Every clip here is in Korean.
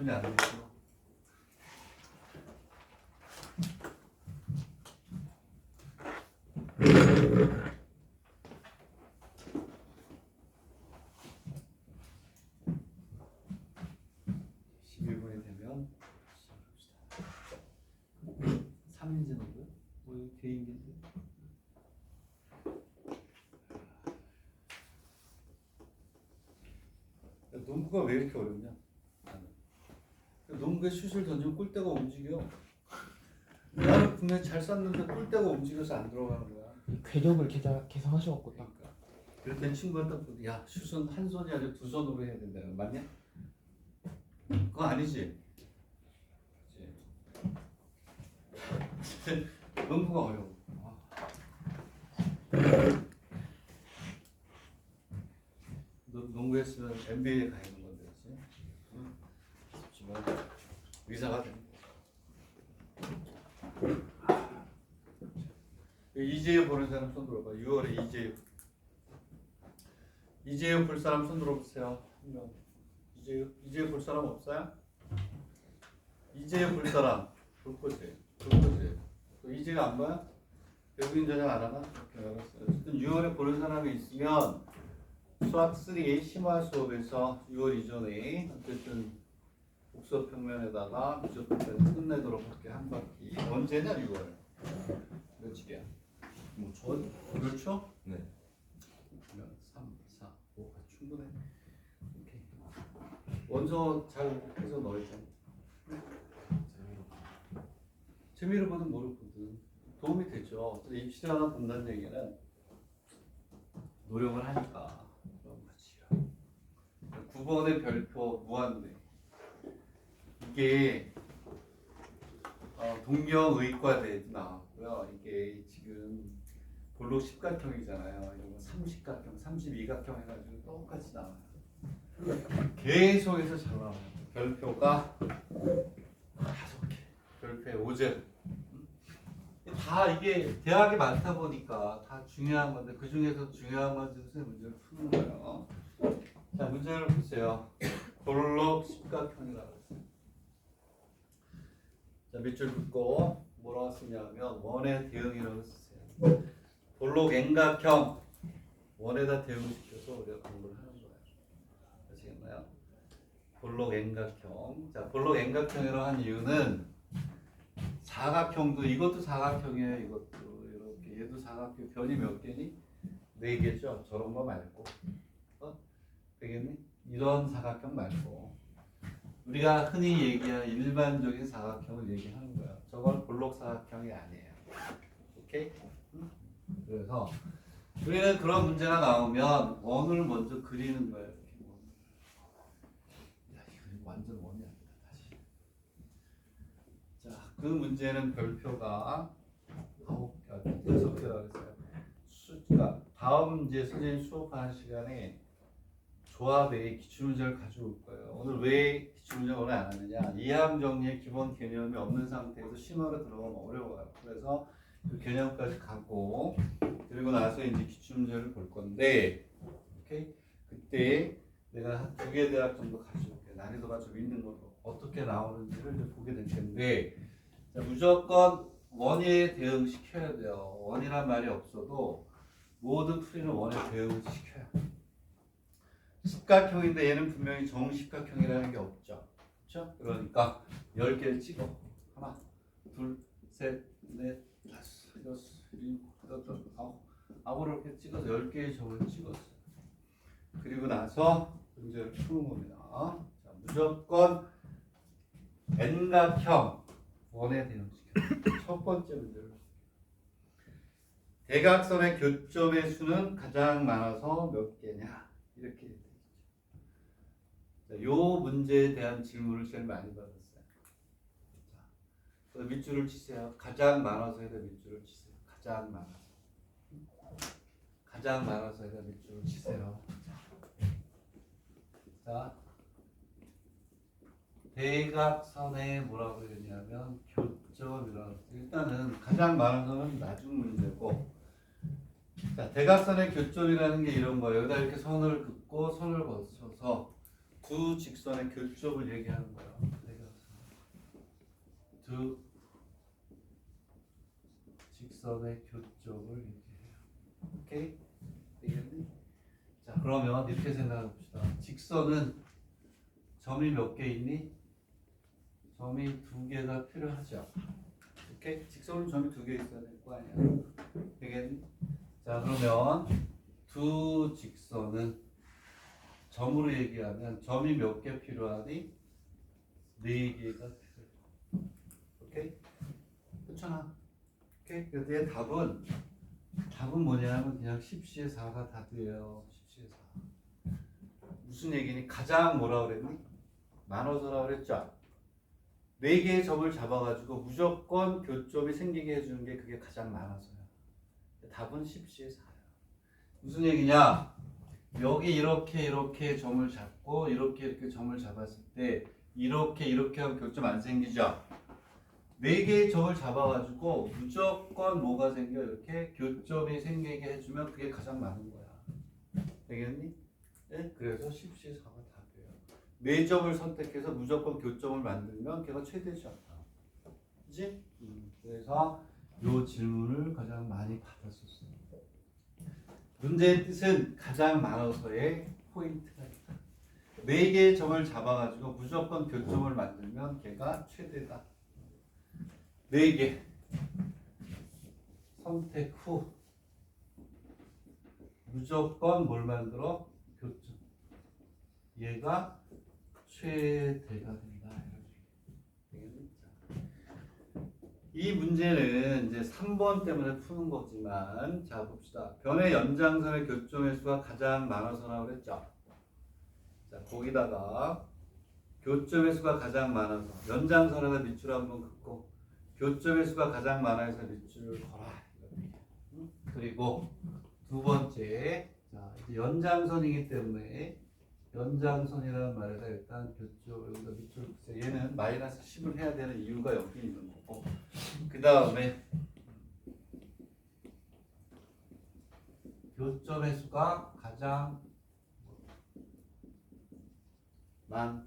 오픈이 안 되죠. 되면 3인제 누구야? 뭐 개인기인데? 농구가 왜 이렇게 어렵냐? 농구에 슛을 던지면 골대가 움직여. 나는 분명히 잘 쐈는데 골대가 움직여서 안 들어가는 거야. 궤적을 계산하셔갖고 딱. 그러니까. 그랬더니 친구가 딱 보더니 야 슛은 한 손이 아니라 두 손으로 해야 된다. 맞냐? 그거 아니지? 그치? 농구가 어려워. 농구했으면 NBA에 가 있는 건데, 그렇지? 하지만 의사가 됩니다. 이재유 보는 사람 손 들어봐. 6월에 이재유. 이재유 볼 사람 손 들어보세요. 한 명. 이재유 볼 사람 없어요? 이재유 볼 사람 볼 거지. 볼 거지. 이재유 안 봐요? 외국인 전형 안 하나? 오케이, 알았어요. 어쨌든 6월에 보는 사람이 있으면 수학 3 심화 수업에서 6월 이전에 어쨌든 복수 평면에다가 미적분까지 끝내도록 할게. 한 바퀴. 언제냐 6월? 며칠이야? 뭐 전? 그렇죠? 네. 그러면 3, 4, 5가 충분해. 오케이. 원서 잘 해서 넣어야지. 재미를 보든 모르거든 도움이 되죠. 입시를 하나 본다는 얘기는 노력을 하니까 그런 거지요. 9번의 별표 무한대. 이게 동경의과대도 나왔고요. 이게 지금 볼록 10각형이잖아요. 이런 거 30각형, 32각형 해가지고 똑같이 나와요. 계속해서 잘 나와요. 별표가 5개, 별표에 5제. 다 이게 대학이 많다 보니까 다 중요한 건데 그 중에서 중요한 건 선생님 문제를 푸는 거예요. 자, 문제를 보세요. 볼록 10각형이라고 했어요. 자, 밑줄 긋고 뭐라고 쓰냐면 원의 대응이라고 쓰세요. 볼록 N각형 원에다 대응시켜서 우리가 공부를 하는 거예요. 아시겠나요? 볼록 N각형. 자, 볼록 N각형이라고 한 이유는 사각형도 이것도 사각형이에요. 이것도 이렇게 얘도 사각형. 변이 몇 개니? 4개죠. 저런 거 말고. 되겠니? 이런 사각형 말고 우리가 흔히 얘기하는 일반적인 사각형을 얘기하는 거야. 저건 볼록 사각형이 아니에요. 오케이? 그래서 우리는 그런 문제가 나오면 원을 먼저 그리는 거예요. 이렇게. 야, 이거 완전 원이 아니다. 다시. 자, 그 문제는 별표가 6개라고 했어요. 그러니까 다음 이제 선생님 수업하는 시간에 조합의 기출문제를 가지고 올 거예요. 오늘 왜 기출문제를 오늘 안 하느냐? 이항 정리의 기본 개념이 없는 상태에서 심화로 들어가면 어려워요. 그래서 그 개념까지 갖고 그리고 나서 이제 기출문제를 볼 건데, 오케이? 그때 내가 2개 대학 정도 가져올게. 난이도가 좀 있는 걸로 어떻게 나오는지를 이제 보게 될 텐데, 자, 무조건 원에 대응시켜야 돼요. 원이란 말이 없어도 모든 풀이는 원에 대응을 시켜요. 십각형인데 얘는 분명히 정십각형이라는 게 없죠. 그렇죠? 그러니까 10개를 찍어. 하나, 둘, 셋, 넷, 다섯, 여섯, 일곱, 여덟, 아홉을 이렇게 찍어서 10개의 점을 찍었어요. 그리고 나서 문제를 푸는 겁니다. 자, 무조건 N각형 원에 대응시켜요. 첫 번째 문제를. 대각선의 교점의 수는 가장 많아서 몇 개냐? 이렇게 되죠. 자, 요 문제에 대한 질문을 제일 많이 받았어요. 자, 그래서 밑줄을 치세요. 가장 많아서 해서 밑줄을 치세요. 가장 많아서. 가장 많아서 해서 밑줄을 치세요. 자, 대각선에 뭐라고 그러냐면 교점이라고. 일단은 가장 많아서는 나중 문제고, 자, 대각선의 교점이라는 게 이런 거예요. 여기다 이렇게 선을 긋고 선을 거쳐서 두 직선의 교점을 얘기하는 거야. 두 직선의 교점을 얘기해요. 오케이? 되겠니? 자, 그러면 이렇게 생각해 봅시다. 직선은 점이 몇 개 있니? 점이 두 개가 필요하죠. 오케이? 직선은 점이 두 개 있어야 될 거 아니야. 되겠니? 자, 그러면 두 직선은 점으로 얘기하면 점이 몇 개 필요하니? 네 개가 필요해. 오케이? 그렇잖아. 오케이? 그래서 얘 답은 뭐냐면 그냥 10시에 4가 답이에요. 10시에 4. 무슨 얘기니? 가장 뭐라 그랬니? 많아서라 그랬죠? 네 개의 점을 잡아가지고 무조건 교점이 생기게 해주는 게 그게 가장 많아서요. 답은 10시에 4야. 무슨 얘기냐? 여기 이렇게 점을 잡고 이렇게 점을 잡았을 때 이렇게 하면 교점 안 생기죠? 네 개의 점을 잡아가지고 무조건 뭐가 생겨? 이렇게 교점이 생기게 해주면 그게 가장 많은 거야. 되겠니? 네? 그래서 10시에 4가 답이에요. 네 점을 선택해서 무조건 교점을 만들면 걔가 최대죠. 그치? 그래서 이 질문을 가장 많이 받았었어요. 문제의 뜻은 가장 많아서의 포인트가 있다. 네 개의 점을 잡아가지고 무조건 교점을 만들면 걔가 최대다. 네 개 선택 후 무조건 뭘 만들어? 교점. 얘가 최대가 된다. 이 문제는 이제 3번 때문에 푸는 거지만, 자 봅시다. 변의 연장선의 교점의 수가 가장 많아서라고 그랬죠. 자, 거기다가 교점의 수가 가장 많아서 연장선에다 밑줄 한번 긋고 교점의 수가 가장 많아서 밑줄을 걸어라. 그리고 두 번째, 자 이제 연장선이기 때문에 연장선이라는 말에다 일단 교점 여기다 밑줄 긋어요. 얘는 마이너스 10을 해야 되는 이유가 여기 있는 거고, 그 다음에 교점의 수가 가장 많아서.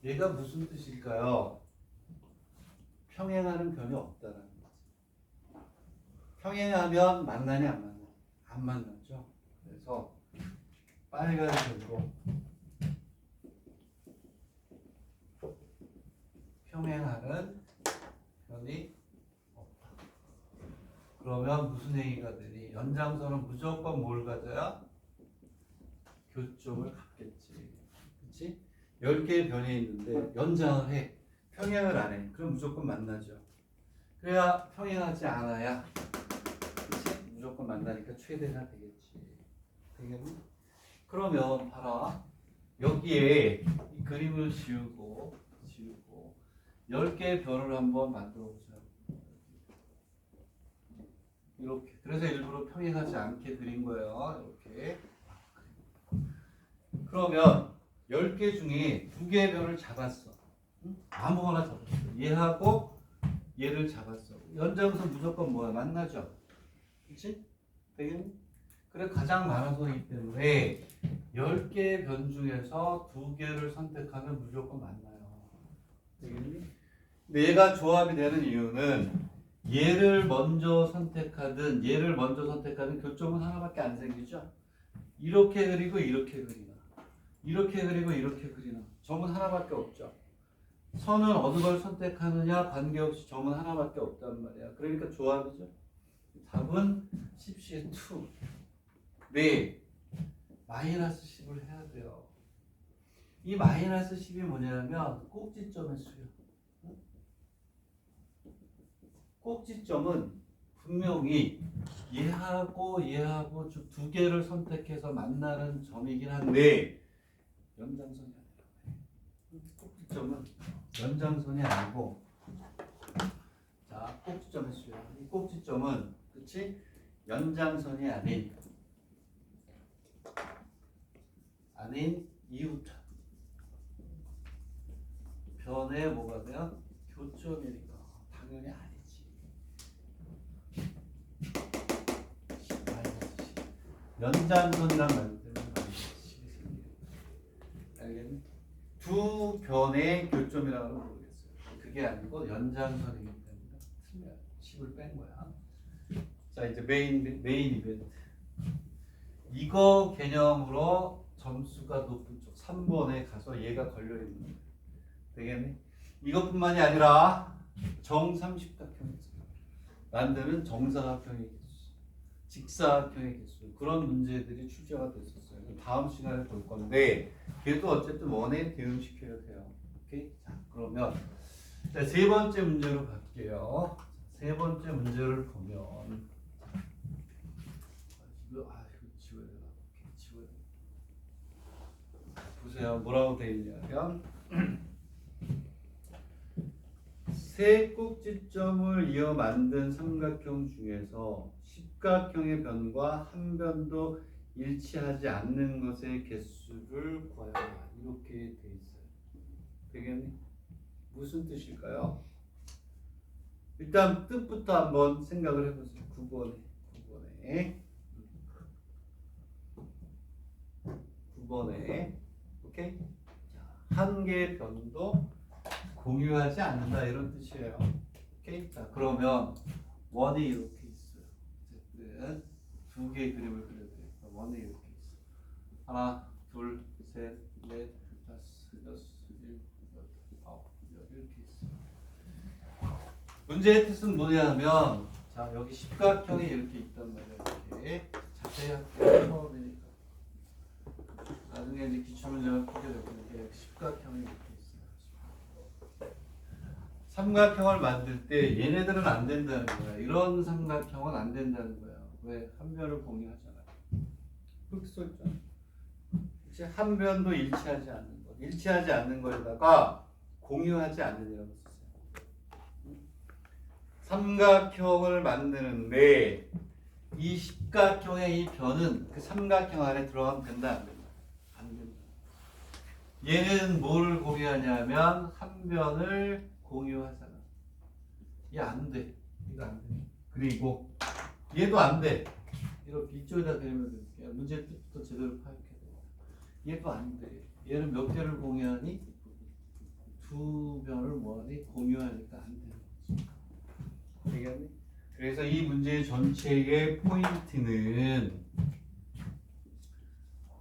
얘가 무슨 뜻일까요? 평행하는 변이 없다는 거지. 평행하면 만나냐 안 만나? 안 만나죠. 그래서 빨간색으로 평행하는 변이 없다. 그러면 무슨 얘기가 되니? 연장선은 무조건 뭘 가져야? 교점을 갖겠지. 그치? 10개의 변이 있는데 연장을 해. 평행을 안 해. 그럼 무조건 만나죠. 그래야 평행하지 않아야 그치? 무조건 만나니까 최대가 되겠지. 되겠니? 그러면 봐라. 여기에 이 그림을 지우고 10개의 변을 한번 만들어 보자. 이렇게. 그래서 일부러 평행하지 않게 그린 거예요. 이렇게. 그러면 10개 중에 2개의 변을 잡았어. 응? 아무거나 잡았어. 얘하고 얘를 잡았어. 연장선 무조건 뭐야? 만나죠. 그치? 되겠니? 그래 가장 많아서이기 때문에 10개의 변 중에서 2개를 선택하면 무조건 만나요. 되겠니? 근데 얘가 조합이 되는 이유는 얘를 먼저 선택하든 교점은 하나밖에 안 생기죠. 이렇게 그리고 이렇게 그리나 이렇게 그리고 이렇게 그리나 점은 하나밖에 없죠. 선은 어느 걸 선택하느냐 관계없이 점은 하나밖에 없단 말이야. 그러니까 조합이죠. 답은 10시에 2. 네, 마이너스 10을 해야 돼요. 이 마이너스 10이 뭐냐면 꼭지점의 수요. 꼭지점은 분명히 얘하고 2개를 선택해서 만나는 점이긴 한데 연장선이 아니라 꼭지점은 연장선이 아니고, 자 꼭지점의 수야. 이 꼭지점은 그치? 연장선이 아닌 이웃점. 변에 뭐가 돼요? 교점이니까 당연히 아니지. 연장선이란 말 때문에 알겠니? 두 변의 교점이라고 모르겠어요. 그게 아니고 연장선이기 때문에 틀려요. 10을 뺀 거야. 자 이제 메인 이벤트. 이거 개념으로 점수가 높은 쪽 3번에 가서 얘가 걸려 있는 거야. 되겠니? 이것뿐만이 아니라 정삼십각형에서 만드는 정사각형의 개수, 직사각형의 개수 그런 문제들이 출제가 됐었어요. 다음 시간에 볼 건데 그래도 어쨌든 원에 대응시켜야 돼요. 오케이? 자 그러면 자, 세 번째 문제로 갈게요. 세 번째 문제를 보면 이거 지워야 되나? 오케이, 지워야 돼. 보세요. 뭐라고 되어 있냐면 세 꼭지점을 이어 만든 삼각형 중에서 십각형의 변과 한 변도 일치하지 않는 것의 개수를 구하여라. 이렇게 돼 있어요. 되겠니? 무슨 뜻일까요? 일단 뜻부터 한번 생각을 해보세요. 9번에 오케이? 한 개의 변도 공유하지 않는다 이런 뜻이에요. 오케이? 자 그러면 원이 이렇게 있어요. 어쨌든 두 개의 그림을 그려드려요. 원이 이렇게 있어요. 하나, 둘, 셋, 넷, 다섯, 여섯, 일곱, 여덟, 아홉, 열 이렇게 있어요. 문제의 뜻은 뭐냐면 자 여기 십각형이 이렇게 있단 말이에요. 이렇게 자세히 할게요. 처음이니까. 나중에 이제 기출문제가 풀게 될 텐데 십각형이 이렇게 있어요. 삼각형을 만들 때 얘네들은 안 된다는 거야. 이런 삼각형은 안 된다는 거야. 왜? 한 변을 공유하잖아요. 그렇게 써있잖아. 그치? 한 변도 일치하지 않는 거. 일치하지 않는 거에다가 공유하지 않는이라고 썼어요. 삼각형을 만드는데 이 십각형의 이 변은 그 삼각형 안에 들어가면 된다 안 된다? 안 된다. 얘는 뭐를 공유하냐면 한 변을 공유하잖아. 얘 안 돼. 이거 안 돼. 그리고 얘도 안 돼. 이렇게 이쪽에다 그리면 돼. 문제 뜻부터 제대로 파악해야 돼. 얘도 안 돼. 얘는 몇 개를 공유하니? 두 변을 뭐하니? 공유하니까 안 되는 거지. 되겠니? 그래서 이 문제 전체의 포인트는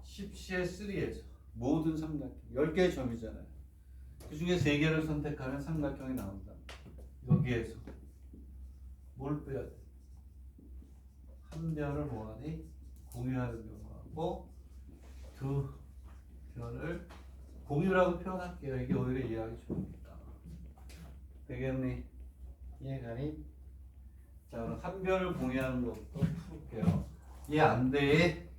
10CS3에서 모든 삼각형 10개의 점이잖아요. 그 중에 3개를 선택하면 삼각형이 나온다. 여기에서 뭘 빼야 돼? 한 변을 뭐하니? 공유하는 경우하고 두 변을 공유라고 표현할게요. 이게 오히려 이해하기 좋으니까. 되겠니? 이해가니? 자 그럼 한 변을 공유하는 것부터 풀게요. 얘 안 돼.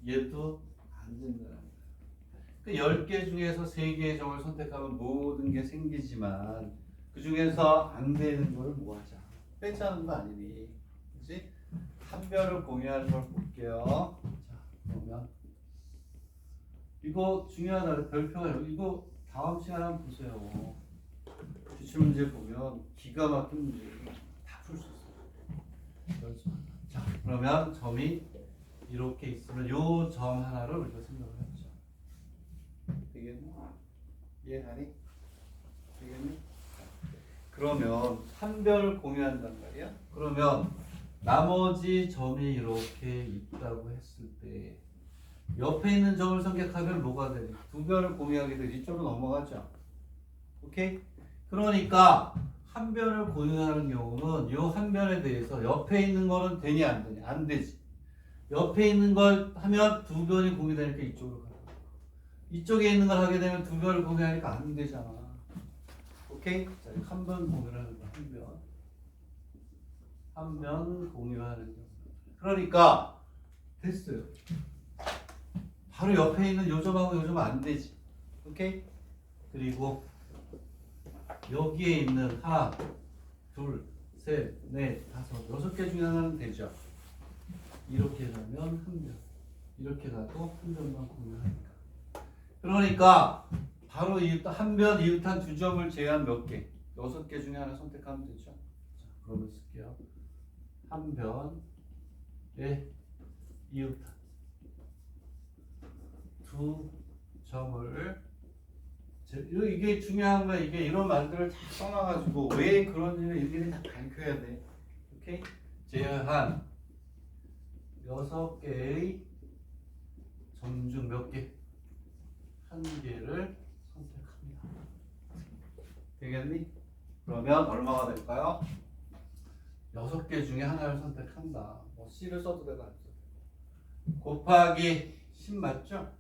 얘도 안 된다는 거야. 그 10개 중에서 3개의 점을 선택하면 모든 게 생기지만 그 중에서 안 되는 걸 뭐 하자? 빼자는 거 아니니? 그치? 한 변을 공유하는 걸 볼게요. 자, 그러면 이거 중요하다. 별표가 이거 다음 시간에 한번 보세요. 기출문제 보면 기가 막힌 문제예요. 다 풀 수 있어요. 자, 그러면 점이 이렇게 있으면 요 점 하나를 우리가 생각을 해보자. 되겠니? 이해하니? 되겠니? 그러면 한 변을 공유한단 말이야. 그러면 나머지 점이 이렇게 있다고 했을 때 옆에 있는 점을 선택하면 뭐가 되니? 두 변을 공유하게 되지 이쪽으로 넘어가죠. 오케이? 그러니까 한 변을 공유하는 경우는 요 한 변에 대해서 옆에 있는 거는 되니 안 되니? 안 되지. 옆에 있는 걸 하면 두 변이 공유되니까 이쪽으로 가요. 이쪽에 있는 걸 하게 되면 두 변을 공유하니까 안 되잖아. 오케이? 자, 한 변 공유하는 거, 한 변. 한 변 공유하는 거. 그러니까 됐어요. 바로 옆에 있는 요 점하고 요 점은 안 되지. 오케이? 그리고 여기에 있는 하나, 둘, 셋, 넷, 다섯, 6개 중에 하나는 되죠. 이렇게 가면 한 변, 이렇게 가도 한 변만 공유하니까. 그러니까 바로 한 변 이웃한 두 점을 제외한 몇 개? 6개 중에 하나 선택하면 되죠. 자, 그러면 쓸게요. 한 변에 이웃한 두 점을 이게 중요한 거야. 이게 이런 말들을 다 써놔가지고 왜 그런지는 일일이 다 밝혀야 돼. 오케이? 제한 6개의 점 중 몇 개? 한 개를 선택합니다. 되겠니? 그러면 얼마가 될까요? 6개 중에 하나를 선택한다. 뭐 C를 써도 되고 안 써도 되고. 곱하기 10 맞죠?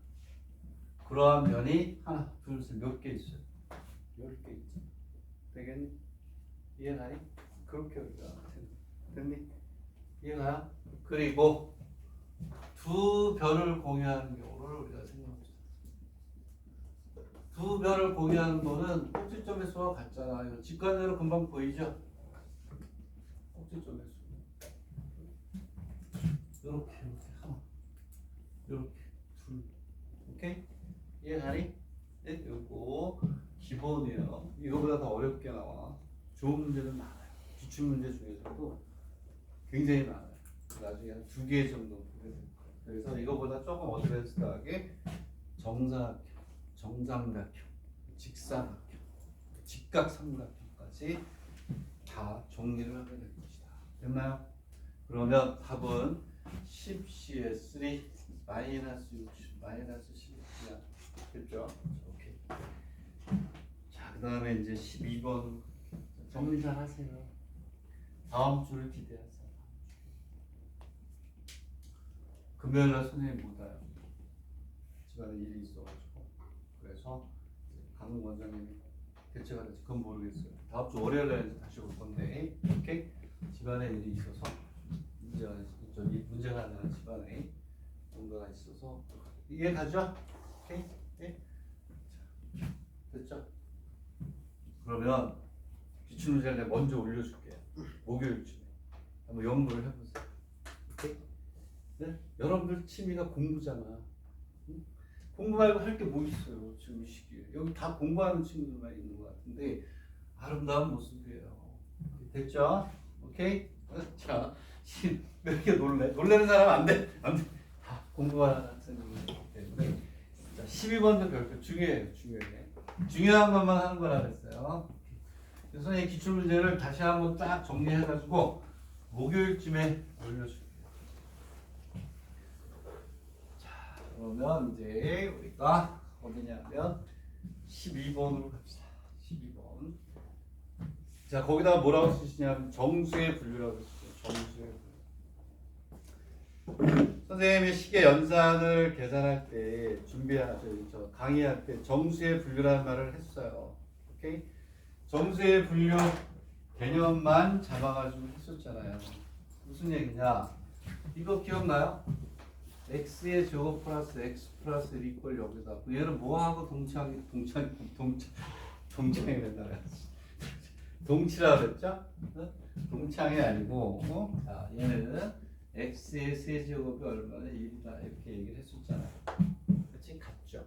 그러한 면이 하나, 둘, 셋 몇 개 있어요? 10개 있죠. 되겠니? 이해가니? 그렇게 우리가 됐니? 이해가요? 그리고 두 별을 공유하는 경우를 우리가 생각합시다. 두 별을 공유하는 거는 꼭지점의 수와 같잖아. 이거 직관적으로 금방 보이죠? 꼭지점의 수. 이렇게 하나, 이렇게 둘. 오케이? 이해가니? 네, 요거 기본이에요. 이거보다 더 어렵게 나와. 좋은 문제는 많아요. 기출 문제 중에서도 굉장히 많아요. 나중에 한 2개 정도 보게 될 거예요. 그래서 이거보다 조금 어드밴스드하게 정사각형, 정삼각형, 직사각형, 직각삼각형까지 다 정리를 하게 될 것이다. 됐나요? 그러면 답은 10C에 3 마이너스 60 마이너스 11이야. 됐죠? 오케이. 자, 그 다음에 이제 12번 정리 잘 하세요. 다음 주를 기대하세요. 금요일날 선생님 못 와요. 집안에 일이 있어가지고. 그래서 강릉 원장님이 대체가 될지 그건 모르겠어요. 다음 주 월요일날 이제 다시 올 건데, 오케이? 집안에 일이 있어서 문제가 안 되는 집안에 뭔가가 있어서 이해 가죠? 오케이? 네? 자, 됐죠? 그러면 기출문제를 내가 먼저 올려줄게요. 목요일쯤에 한번 연구를 해보세요. 오케이? 네? 여러분들 취미가 공부잖아. 응? 공부 말고 할 게 뭐 있어요 지금 이 시기에. 여기 다 공부하는 친구들만 있는 것 같은데 아름다운 모습이에요. 됐죠? 오케이? 자, 몇 개 놀래는 사람 안 돼. 안 돼. 다 공부하는 학생이기 때문에. 자, 12번도 별표 중요해요. 중요한 것만 하는 거라 그랬어요. 그래서 선생님 기출문제를 다시 한번 딱 정리해가지고 목요일쯤에 올려줄게요. 자, 그러면 이제 우리가 어디냐면 12번으로 갑시다. 12번. 자, 거기다가 뭐라고 쓰시냐면 정수의 분류라고 쓰시죠. 정수의 분류. 선생님이 시계 연산을 계산할 때 준비하죠. 강의할 때 정수의 분류라는 말을 했어요. 오케이? 정수의 분류 개념만 잡아가지고 했었잖아요. 무슨 얘기냐? 이거 기억나요? x의 제곱 플러스 x 플러스 1 이퀄 여기다. 얘는 뭐하고 동치라 그랬죠? 동창이 아니고, 자, 얘는 x의 세제곱이 얼마나 1이다 이렇게 얘기를 했었잖아요. 그렇지? 같죠?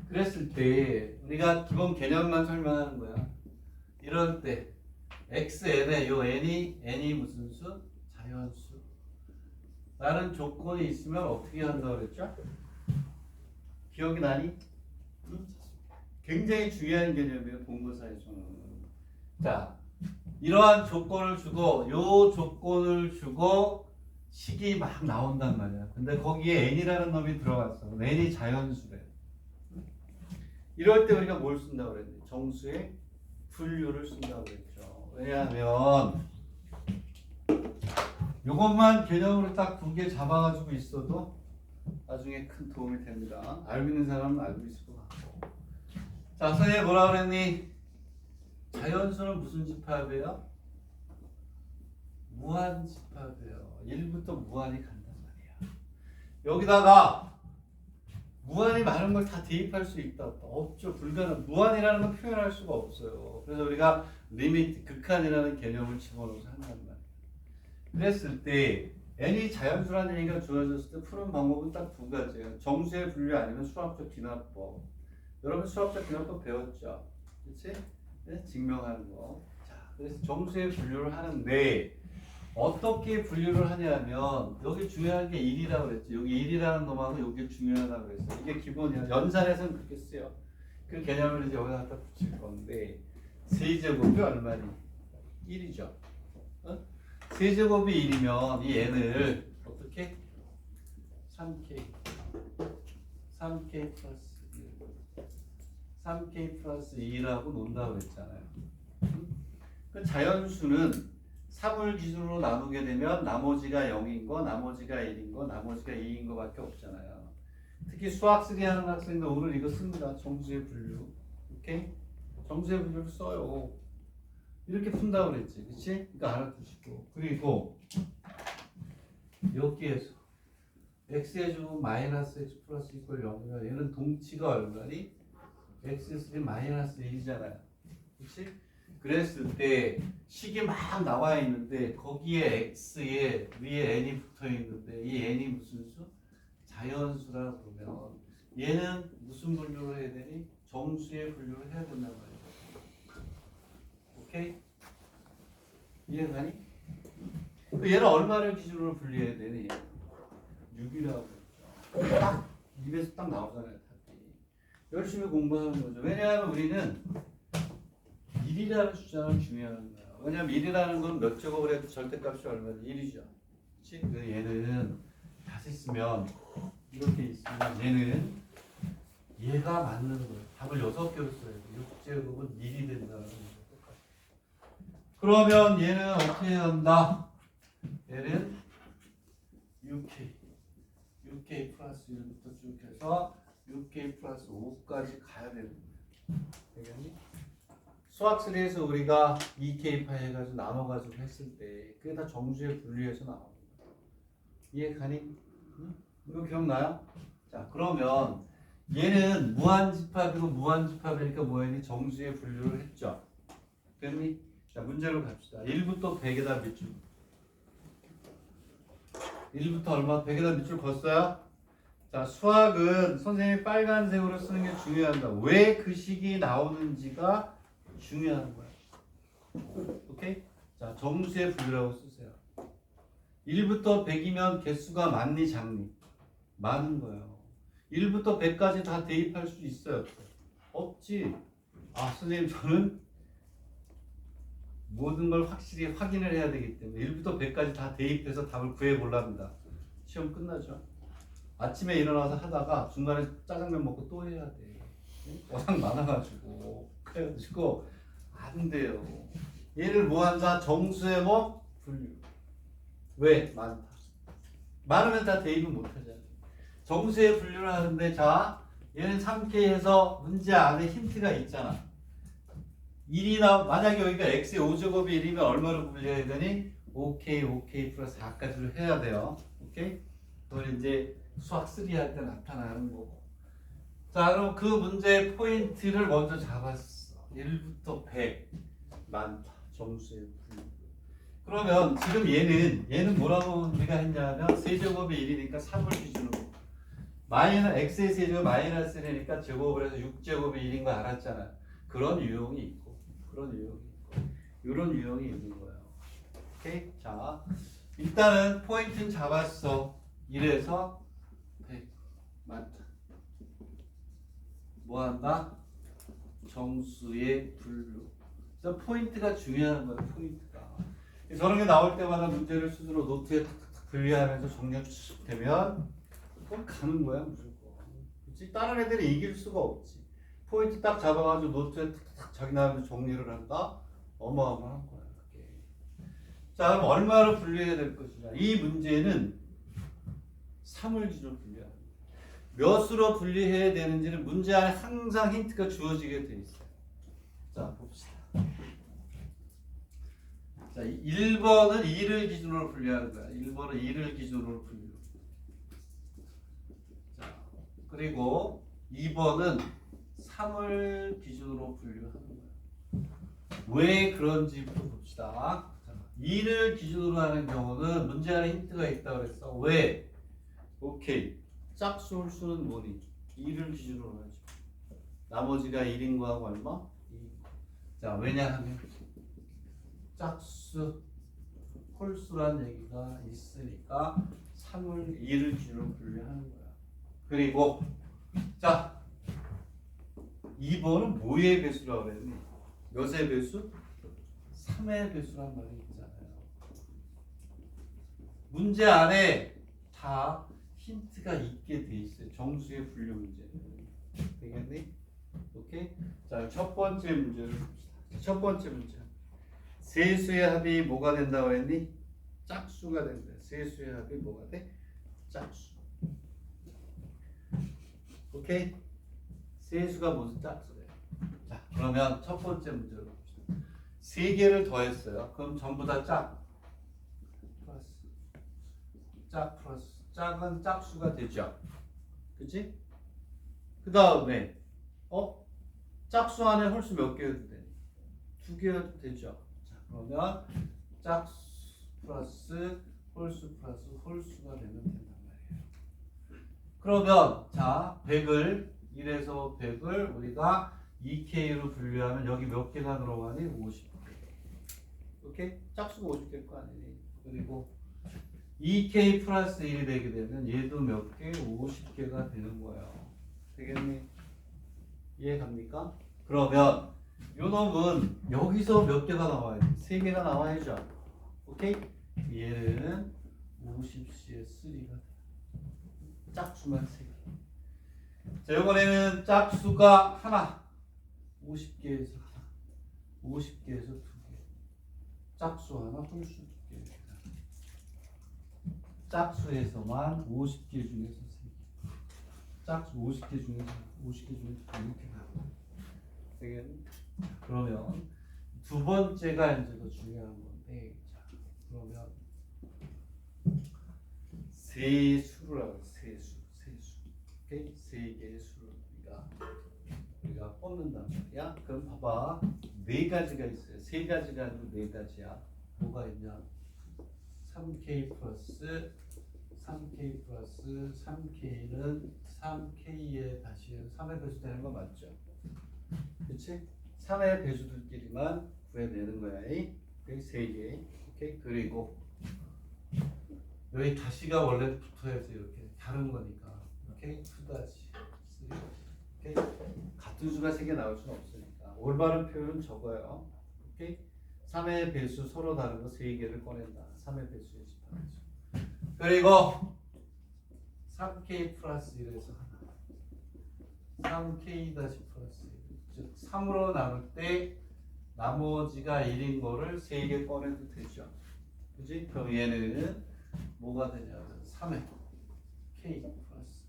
그랬을 때 우리가 기본 개념만 설명하는 거야. 이럴 때 xn에 요 n이 무슨 수? 자연수. 라는 조건이 있으면 어떻게 한다고 그랬죠? 기억이 나니? 응? 굉장히 중요한 개념이에요. 본고사에서는. 자, 이러한 조건을 주고 요 조건을 주고 식이 막 나온단 말이야. 근데 거기에 n이라는 놈이 들어갔어. n이 자연수래. 이럴 때 우리가 뭘 쓴다고 그랬니? 정수의 분류를 쓴다고 그랬죠. 왜냐하면 요것만 개념으로 딱 2개 잡아가지고 있어도 나중에 큰 도움이 됩니다. 알고 있는 사람은 알고 있을 것 같고. 자, 선생님 뭐라 그랬니? 자연수는 무슨 집합이에요? 무한 집합이에요. 1부터 무한이 간단 말이야. 여기다가 무한이 많은 걸 다 대입할 수 있다. 없죠. 불가능. 무한이라는 건 표현할 수가 없어요. 그래서 우리가 리미트, 극한이라는 개념을 집어넣어서 한단 말이야. 그랬을 때 n이 자연수라는 얘기가 주어졌을 때 푸는 방법은 딱 2가지예요. 정수의 분류 아니면 수학적 기납법. 여러분 수학적 기납법 배웠죠? 그렇지? 네? 증명하는 거. 자, 그래서 정수의 분류를 하는데 어떻게 분류를 하냐면 여기 중요한 게 1이라고 그랬죠. 여기 1이라는 놈하고 여기 중요하다고 그랬어요. 이게 기본이야. 연산에서는 그렇게 써요. 그 개념을 이제 여기다 갖다 붙일 건데 세제곱이 얼마니? 1이죠. 어? 세제곱이 1이면 이 n을 어떻게? 3k 플러스 1 3k 플러스 2라고 논다고 했잖아요. 그 자연수는 3을 기준으로 나누게 되면 나머지가 0인 거, 나머지가 1인 거, 나머지가 2인 거밖에 없잖아요. 특히 수학 3 하는 학생들 오늘 이거 씁니다. 정수의 분류. 오케이? 정수의 분류를 써요. 이렇게 푼다고 그랬지. 그치? 그러니까 알아두시고. 그리고 여기에서 x의 제곱 마이너스 x 플러스 이퀄 0이면 얘는 동치가 얼마니? x3 마이너스 1이잖아요. 그치? 그랬을 때 식이 막 나와 있는데 거기에 x에 위에 n이 붙어 있는데 이 n이 무슨 수? 자연수라 그러면 얘는 무슨 분류를 해야 되니? 정수의 분류를 해야 된단 말이야. 오케이? 이해가니? 얘는 얼마를 기준으로 분류해야 되니? 6이라고 했죠. 딱 입에서 딱 나오잖아요. 답이. 열심히 공부하는 거죠. 왜냐하면 우리는 1이라는 숫자는 중요한 거야. 왜냐면 1이라는 건 몇 제곱을 해도 절대값이 얼마지? 1이죠. 그치? 그래서 얘는 다시 쓰면 이렇게 있으면 얘는 얘가 맞는 거예요. 답을 6개로 써야 돼. 6제곱은 1이 된다는 거예요. 그러면 얘는 어떻게 해야 한다? 얘는 6k 플러스 1부터 쭉 해서 6k 플러스 5까지 가야 되는 거예요. 되겠니? 수학 3에서 우리가 2k 파이 해가지고 나눠가지고 했을 때 그게 다 정수의 분류에서 나오는 거예요. 이해가니? 응? 이거 기억나요? 자, 그러면 얘는 무한집합이고 무한집합이니까 뭐였니? 정수의 분류를 했죠. 됐니? 자, 문제로 갑시다. 1부터 100에다 밑줄. 1부터 얼마? 100에다 밑줄 걷어요? 자, 수학은 선생님이 빨간색으로 쓰는 게 중요하다. 왜 그 식이 나오는지가 중요한 거야. 오케이? 자, 정수의 분류라고 쓰세요. 1부터 100이면 개수가 많니 작니? 많은 거예요. 1부터 100까지 다 대입할 수 있어요. 없지. 아, 선생님 저는 모든 걸 확실히 확인을 해야 되기 때문에 1부터 100까지 다 대입해서 답을 구해보랍니다. 시험 끝나죠. 아침에 일어나서 하다가 중간에 짜장면 먹고 또 해야 돼. 워낙 많아가지고. 그래가지고 안 돼요. 얘를 뭐 한다? 정수의 뭐? 분류. 왜? 많다. 많으면 다 대입은 못하잖아. 정수의 분류를 하는데 자, 얘는 3K에서 문제 안에 힌트가 있잖아. 1이나 만약에 여기가 x의 5제곱이 1이면 얼마로 분류해야 되니? 5k 플러스 4까지로 해야 돼요. 오케이? 그걸 이제 수학 3 할 때 나타나는 거고. 자, 그럼 그 문제의 포인트를 먼저 잡았어. 1부터 100 많다. 정수의 분류. 그러면 지금 얘는 뭐라고 우리가 했냐면 세제곱이 1이니까 3을 기준으로 x의 세제곱 마이너스 1이니까 제곱을 해서 6제곱이 1인 거 알았잖아. 그런 유형이 있고 이런 유형이 있는 거예요. 오케이? 자, 일단은 포인트는 잡았어. 1에서 100 많다. 뭐 한다? 정수의 분류. 그래서 포인트가 중요한 거예요. 포인트가. 저런 게 나올 때마다 문제를 스스로 노트에 탁탁탁 분리하면서 정리가 쭉 되면 그건 가는 거야 무조건. 그치? 다른 애들이 이길 수가 없지. 포인트 딱 잡아가지고 노트에 탁탁탁 자기 나름대로 정리를 한다? 어마어마한 거야 그게. 자, 그럼 얼마로 분류해야 될 것이냐. 이 문제는 3을 기준으로 분류합니다. 몇으로 분리해야 되는지는 문제 안에 항상 힌트가 주어지게 돼 있어요. 자, 봅시다. 자, 1번은 2를 기준으로 분류하는 거야. 1번은 2를 기준으로 분류. 자, 그리고 2번은 3을 기준으로 분류하는 거야. 왜 그런지부터 봅시다. 자, 2를 기준으로 하는 경우는 문제 안에 힌트가 있다고 그랬어. 왜? 오케이. 짝수 홀수는 뭐니? 2를 기준으로 하죠. 나머지가 1인 거하고 얼마? 2. 자, 왜냐하면 짝수 홀수란 얘기가 있으니까 3을 이르주로 분류하는 거야. 그리고 자 2번은 뭐의 배수라고 그랬니? 몇의 배수? 3의 배수란 말이 있잖아요. 문제 안에 다 힌트가 있게 돼 있어요. 정수의 분류 문제는. 되겠니? 오케이? 자, 첫 번째 문제를 봅시다. 첫 번째 문제. 세수의 합이 뭐가 된다고 했니? 짝수가 된다. 세수의 합이 뭐가 돼? 짝수. 오케이? 세수가 무슨 짝수래요? 자, 그러면 첫 번째 문제를 봅시다. 세 개를 더했어요. 그럼 전부 다 짝. 플러스. 짝 플러스. 짝은 짝수가 되죠. 그치? 그 다음에 짝수 안에 홀수 몇 개여도 돼? 2개여도 되죠. 자, 그러면 짝수 플러스 홀수 플러스 홀수가 되면 된단 말이에요. 그러면 자 100을 1에서 100을 우리가 2K로 분류하면 여기 몇 개가 들어가니? 50개. 오케이? 짝수가 50개일 거 아니니? 그리고 2K 플러스 1이 되게 되면 얘도 몇 개? 50개가 되는 거예요. 되겠니? 이해갑니까? 그러면 요 놈은 여기서 몇 개가 나와야 돼? 3개가 나와야죠. 오케이? 얘는 50CS3가 돼. 짝수만 3개. 자, 이번에는 짝수가 하나. 50개에서 하나. 50개에서 2개. 짝수 하나, 홀수 2개. 짝수에서만 50개 중에서 3개. 짝수 50개 중에서 2개 나와. 되겠니? 그러면 두 번째가 이제 더 중요한 건데, 자, 그러면 세수라고 세수. 오케이? 세 개의 수를 우리가 뽑는단 말이야. 그럼 봐봐, 네 가지가 있어요. 세 가지가 아니고 네 가지야. 뭐가 있냐? 3K 플러스 3K는 3K에 다시 3의 배수 되는 거 맞죠? 그치? 3의 배수들끼리만 구해내는 거야. 그게 3개. 오케이? 그리고 여기 다시가 원래 붙어야지 이렇게 다른 거니까. 오케이? 2 다시 3. 오케이? 같은 수가 3개 나올 수는 없으니까. 올바른 표현은 적어요. 오케이? 3의 배수 서로 다른 거 3개를 꺼낸다. 3의 배수에 집합하죠. 그리고 3K 플러스 1에서 하나. 3K 다시 플러스 1. 즉 3으로 나눌 때 나머지가 1인 거를 3개 꺼내도 되죠. 그지? 그럼 얘는 뭐가 되냐면 3의 K 플러스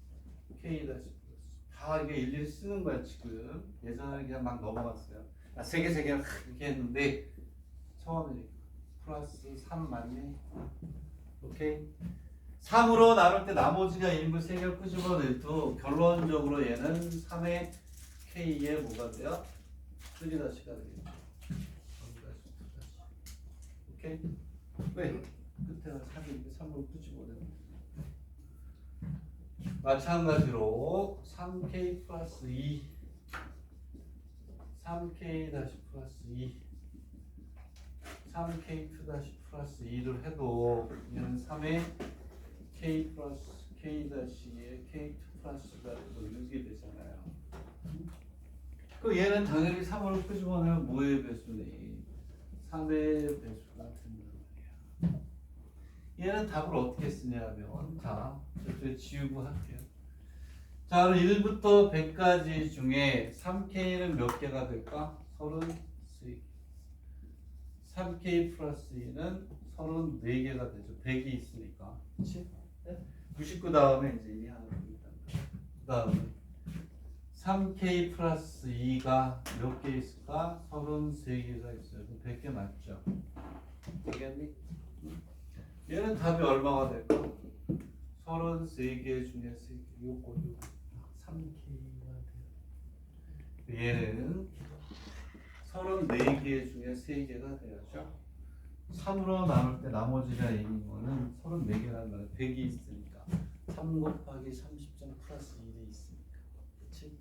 K 다시 플러스. 다 이게 일일이 쓰는 거야 지금. 예전에 그냥 막 넘어갔어요. 3개 이렇게 했는데 처음에 플러스 3 맞니? 오케이? 3으로 나눌 때 나머지가 1분 3개를 끄집어내도 결론적으로 얘는 3의 K에 뭐가 돼요? 3-가 되겠죠. 오케이? 왜? 끝에가 3으로 끄집어내는. 마찬가지로 3K 플러스 2 3K 다시 플러스 2 3K2 다시 플러스 2를 해도 얘는 3의 K 플러스 K 다시에 K2 플러스가 되고 6이 되잖아요. 그 얘는 당연히 3으로 끄집어내면 뭐의 배수니? 3의 배수가 된단 말이야. 얘는 답을 어떻게 쓰냐면 자, 저쪽에 지우고 할게요. 자, 그럼 1부터 100까지 중에 3K는 몇 개가 될까? 33개. 3K 플러스 2는 34개가 되죠. 100이 있으니까. 그치? 99 다음에 이제 이 하나 보인다. 그 다음에 3K 플러스 2가 몇 개 있을까? 33개가 있어요. 100개 맞죠? 되겠니? 얘는 답이 얼마가 될까? 33개 중에 3개. 요거 3K가 돼요. 얘는 34개 중에 3개가 돼야죠. 3으로 나눌 때 나머지가 1인 거는 34개라는 말은 100이 있으니까 3 곱하기 30점 플러스 1이 있으니까. 그치?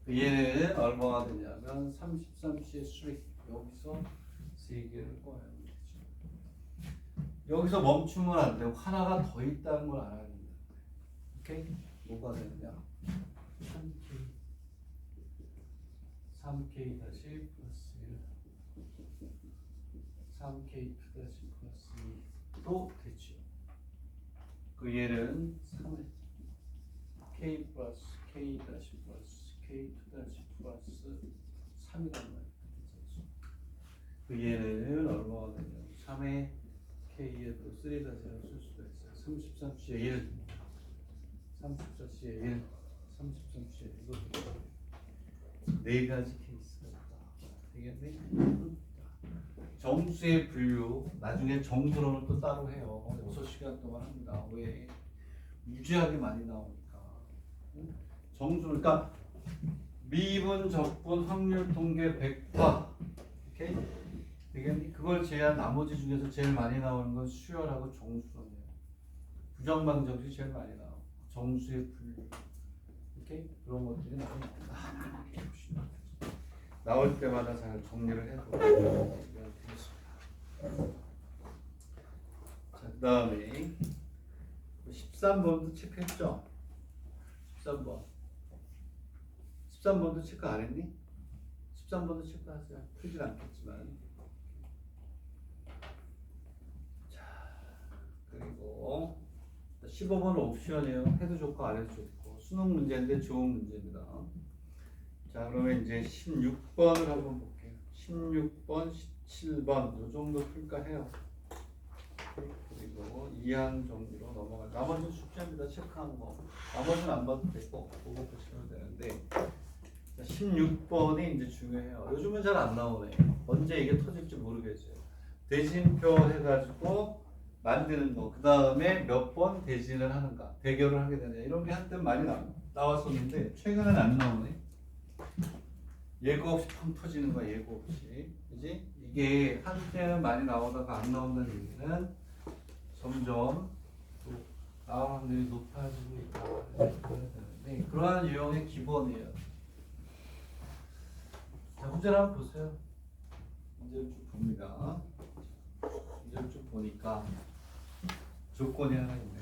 얘는 얼마가 되냐면 33C의 3 여기서 3개를 꺼내면 되죠. 여기서 멈추면 안 되고 하나가 더 있다는 걸 알아야 된다. 오케이? 뭐가 되느냐? 3K 다시 플러스 1 3K 다시 플러스 2도 되죠. 그 얘는 3 K 플러스 K 다시 플러스 K2 다시 플러스 3이란 말이야. 그 얘는 얼마가 되냐? 3의 K에도 3 다시라고 쓸 수가 있어요. 33C의 1 34C의 1 33C의 1 이것도 네 가지 케이스가 있다. 되겠네? 정수의 분류 나중에 정수로는 또 따로 해요. 6시간 동안 합니다. 왜? 무지하게 많이 나오니까. 정수 그러니까 미분, 적분, 확률 통계 100%. 오케이? 되겠니? 그걸 제한 나머지 중에서 제일 많이 나오는 건 수열하고 정수론이에요. 부정방정식 제일 많이 나오고 정수의 분류. 오케이? 그런 것들이 나옵니다. 나올 때마다 잘 정리를 해서 되겠습니다. 자, 그 다음에 13번도 체크했죠? 13번 13번도 체크 안 했니? 13번도 체크하세요. 풀진 않겠지만. 자, 그리고 15번은 옵션이에요. 해도 좋고 안 해도 좋고 수능 문제인데 좋은 문제입니다. 자, 그러면 이제 16번을 한번 볼게요. 16번, 17번 이 정도 풀까 해요. 그리고 2항 정리로 넘어가. 나머지는 숙제입니다. 체크한 거. 나머지는 안 봐도 되고 그거 보시면 되는데. 자, 16번이 이제 중요해요. 요즘은 잘 안 나오네. 언제 이게 터질지 모르겠어요. 대진표 해가지고 만드는 거. 그 다음에 몇 번 대진을 하는가. 대결을 하게 되냐. 이런 게 한때 많이 나왔었는데 최근엔 안 나오네. 예고 없이 펑 터지는 거야. 예고 없이. 그지? 이게 한때는 많이 나오다가 안 나온다는 얘기는 점점 나올 확률이 높아지고 있다. 그러한 유형의 기본이에요. 자, 문제를 한번 보세요. 문제를 쭉 봅니다. 문제를 쭉 보니까 조건이 하나 있네.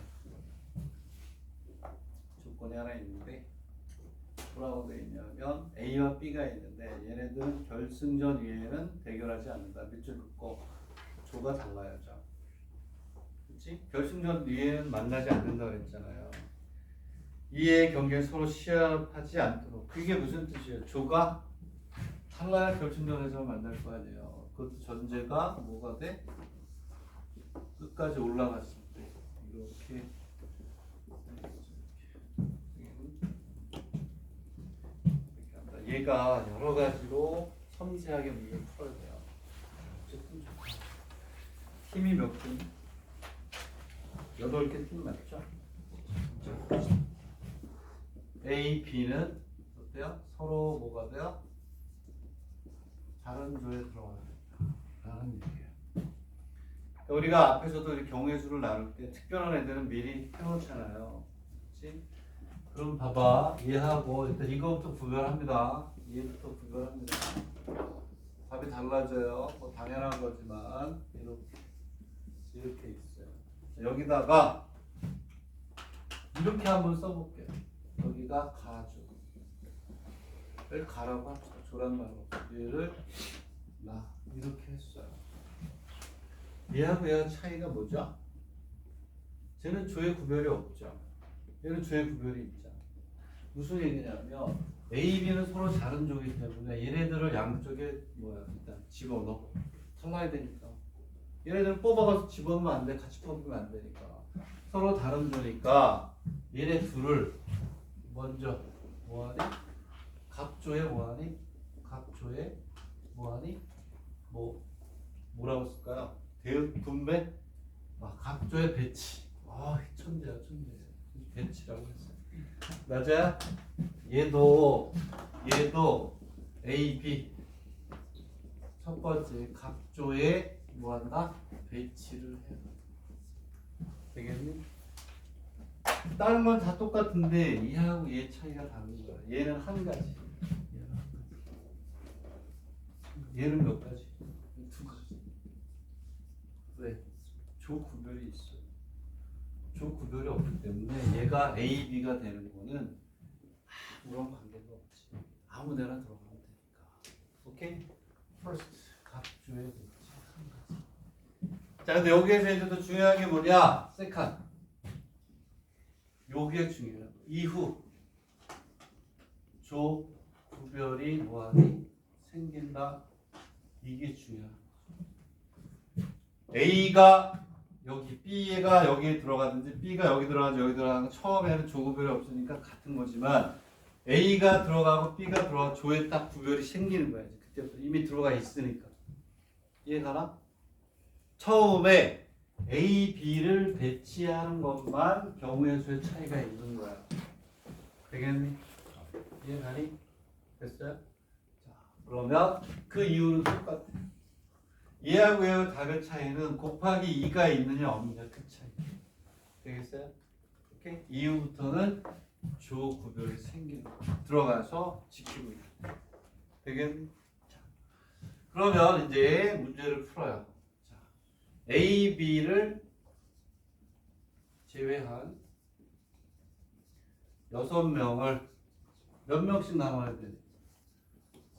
조건이 하나 있는데 뭐라고 되어 있냐면 A와 B가 있는데 얘네들은 결승전 이외에는 대결하지 않는다. 밑줄 긋고 조가 달라야죠. 그렇지? 결승전 이외에는 만나지 않는다 그랬잖아요. 이의 경기에 서로 시합하지 않도록. 그게 무슨 뜻이에요? 조가 달라야 결승전에서 만날 거 아니에요. 그것도 전제가 뭐가 돼? 끝까지 올라갔을 때 이렇게 한다. 얘가 여러 가지로 섬세하게 문제를 풀어야 돼요. 어쨌든 팀이 몇 팀? 8개 팀 맞죠? A, B는 어때요? 서로 뭐가 돼요? 다른 조에 들어가야 된다라는 얘기예요. 우리가 앞에서도 이렇게 경우의 수를 나눌 때 특별한 애들은 미리 해놓잖아요. 그렇지? 그럼 봐봐. 얘하고 일단 이거부터 구별합니다. 얘부터 구별합니다. 답이 달라져요. 뭐 당연한 거지만 이렇게 있어요. 자, 여기다가 이렇게 한번 써볼게요. 여기가 가죠. 얘를 가라고 합시다. 조란 말로. 얘를 나 이렇게 했어요. 얘하고 얘가 차이가 뭐죠? 쟤는 조의 구별이 없죠. 얘는 조의 구별이 있죠. 무슨 얘기냐면 A, B는 서로 다른 조이기 때문에 얘네들을 양쪽에 일단 집어넣어. 탈라야 되니까. 얘네들 뽑아가서 집어넣으면 안 돼. 같이 뽑으면 안 되니까. 서로 다른 조니까 얘네 둘을 먼저 뭐하니? 각조에 뭐하니? 각조에 뭐하니? 뭐라고 쓸까요? 대응 분배? 각조의 배치. 천재야 천재. 배치라고 했어요. 맞아요? 얘도 A, B 첫 번째 각조에 뭐한다? 배치를 해요. 되겠니? 다른 건 다 똑같은데 얘하고 얘 차이가 다른 거야. 얘는 한 가지. 얘는 몇 가지? 두 가지. 왜? 조 구별이 있어요. 조 구별이 없기 때문에 얘가 A, B가 되는 거는 아무런 관계가 없지. 아무 데나 들어가면 되니까. 오케이? First, 각조의 법칙 한 가지. 자, 근데 여기에서 이제 더 중요한 게 뭐냐? Second. 요게 중요해요. 이후 조 구별이 뭐하니? 생긴다. 이게 중요한 거죠. A가 여기 B가 여기에 들어가든지 B가 여기 들어가든지 여기 들어가는 건 처음에는 조 구별이 없으니까 같은 거지만 A가 들어가고 B가 들어가고 조에 딱 구별이 생기는 거야. 그때부터 이미 들어가 있으니까. 이해가나? 처음에 A, B를 배치하는 것만 경우의 수의 차이가 있는 거야. 되겠니? 이해가니? 됐어요? 자, 그러면 그 이유는 똑같아. 얘하고 얘의 답의 차이는 곱하기 2가 있느냐 없느냐 그 차이. 되겠어요? 오케이? 이후부터는 조 구별이 생기는 거야. 들어가서 지키고 있다. 되겠니? 자, 그러면 이제 문제를 풀어요. 자, A, B를 제외한 6명을 몇 명씩 나눠야 돼?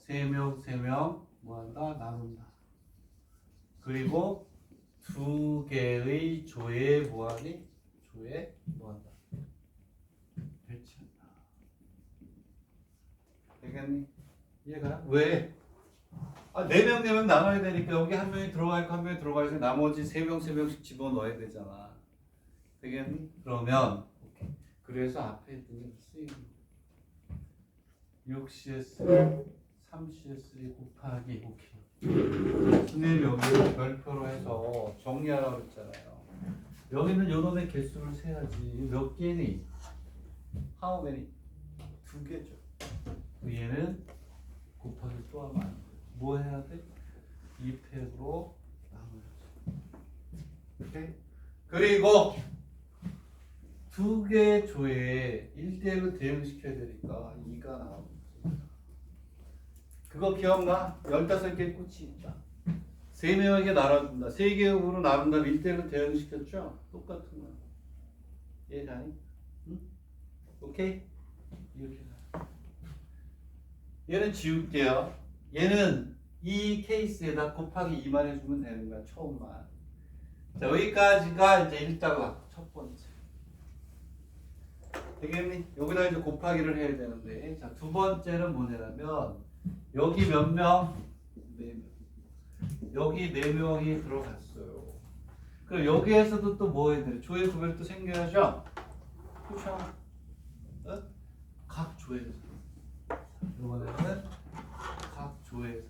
3명, 3명 뭐 한다? 나눈다. 그리고 2개의 조에 뭐하니? 조에 뭐한다? 배치한다. 되겠니? 이해가? 왜? 4명, 4명 나눠야 되니까 여기 한 명이 들어가 있고 한 명이 들어가 있으면 나머지 3명, 3명씩 집어넣어야 되잖아. 되겠니? 그러면 오케이. 그래서 앞에 있던 게 쓰이는 6CS 3CS 곱하기 오케이. 선생님 여기 별표로 해서 정리하라고 했잖아요. 여기는 요놈의 개수를 세야지. 몇 개니? How many? 2개죠. 얘는 곱하기 또 하면 안 돼. 뭐 해야 돼? 2팩으로 나눠야지. 오케이? 그리고 2개 조에 1대1로 대응시켜야 되니까 2가 나오고 그거 기억나? 15개 꽃이 있다. 3명에게 나눠준다. 3개국으로 나눈다면 1대1로 대응시켰죠? 똑같은 거야. 이해가니? 응? 오케이? 이렇게 가. 얘는 지울게요. 얘는 이 케이스에다 곱하기 2만 해주면 되는 거야. 처음만. 자, 여기까지가 이제 일자가 첫 번째. 되겠니? 여기다 이제 곱하기를 해야 되는데, 자, 두 번째는 뭐냐면, 여기 몇 명? 4명. 여기 4명이 들어갔어요. 그럼 여기에서도 또 뭐 해야 돼? 조의 구별이 또 생겨야죠? 그렇죠? 어? 각 조에서. 이번에는 각 조에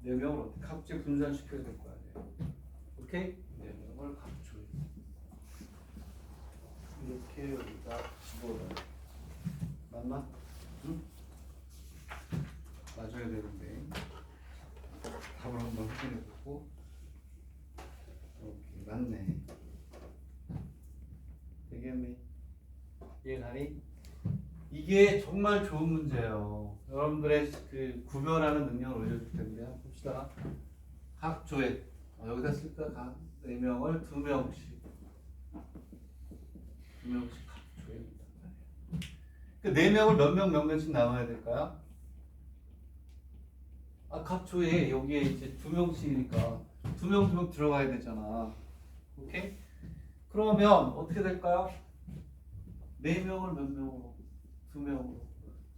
4명을 어떻게 각지 분산시켜야 될 거 아니에요. 오케이? 4명을 각조에 이렇게 여기다 집어넣어요. 맞나? 응? 맞아야 되는데 답을 한번 확인해보고 오케이 맞네. 되겠니? 이해가니? 이게 정말 좋은 문제예요. 여러분들의 그 구별하는 능력을 올려줄 텐데 한번 봅시다. 각 조에 여기다 쓸까? 각 4명을 2명씩 각 조에 있단 말이에요. 그 4명을 몇 명씩 나눠야 될까요? 각 조에 여기에 이제 2명씩이니까 2명 들어가야 되잖아. 오케이? 그러면 어떻게 될까요? 4명을 몇 명으로? 2명으로.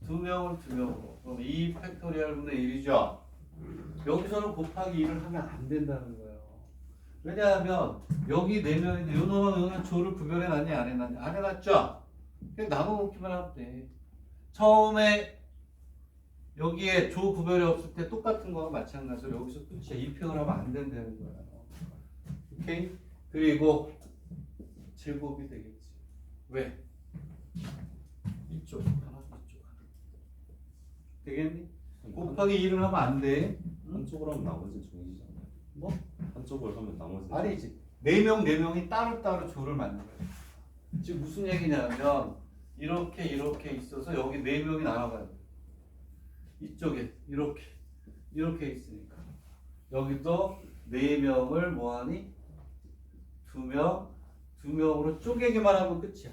2명을 2명으로. 그럼 2 팩토리얼 분의 1이죠. 여기서는 곱하기 1을 하면 안 된다는 거예요. 왜냐하면 여기 4명인데 요 놈은 조를 구별해놨니 안 해놨니? 안 해놨죠? 그냥 나눠놓기만 하면 돼. 처음에 여기에 조 구별이 없을 때 똑같은 거와 마찬가지로 여기서 끝이야. 2팩을 하면 안 된다는 거예요. 오케이? 그리고 제곱이 되겠지. 왜? 이쪽 하나, 이쪽 하나. 되겠니? 곱하기 1을 하면 안 돼. 한쪽으로 하면 나머지는 정해지잖아요. 뭐? 한쪽으로 하면 나머지는 아니지. 4명이 따로따로 조를 만든 거야. 지금 무슨 얘기냐면 이렇게 있어서 여기 4명이 나눠가야 돼. 이쪽에 이렇게 있으니까 여기도 4명을 뭐하니? 2명으로 쪼개기만 하면 끝이야.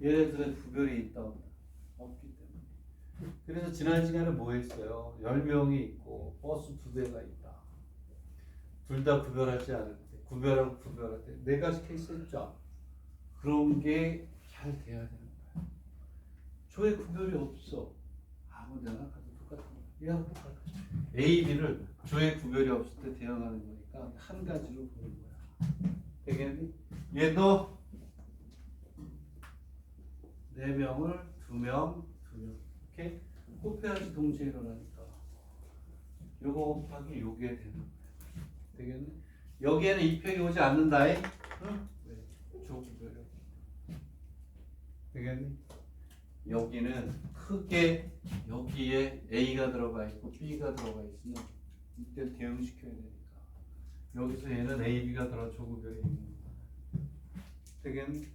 얘네들은 구별이 있다 없기 때문에. 그래서 지난 시간에 뭐 했어요? 10명이 있고 버스 2대가 있다. 둘 다 구별하지 않을 때, 구별할 때 4가지 케이스 했죠. 그런 게 잘 돼야 되는 거야. 조의 구별이 없어. 아무 데나 가도 똑같은 거야. 얘하고 똑같아. A, B를 조의 구별이 없을 때 대응하는 거니까 한 가지로 보는 거야. 되겠니? 얘도 4명을 2명 이렇게 곱해야지 동시에 일어나니까 요거 곱하기 요게 되는 거야. 되겠니? 여기에는 입력이 오지 않는다잉? 응? 왜? 조 구별이 없어. 되겠니? 여기는 크게 여기에 A가 들어가 있고 B가 들어가 있으면 이때 대응시켜야 되니까 여기서 얘는 A, B가 들어 조구별이 있는 거야. 되겠니?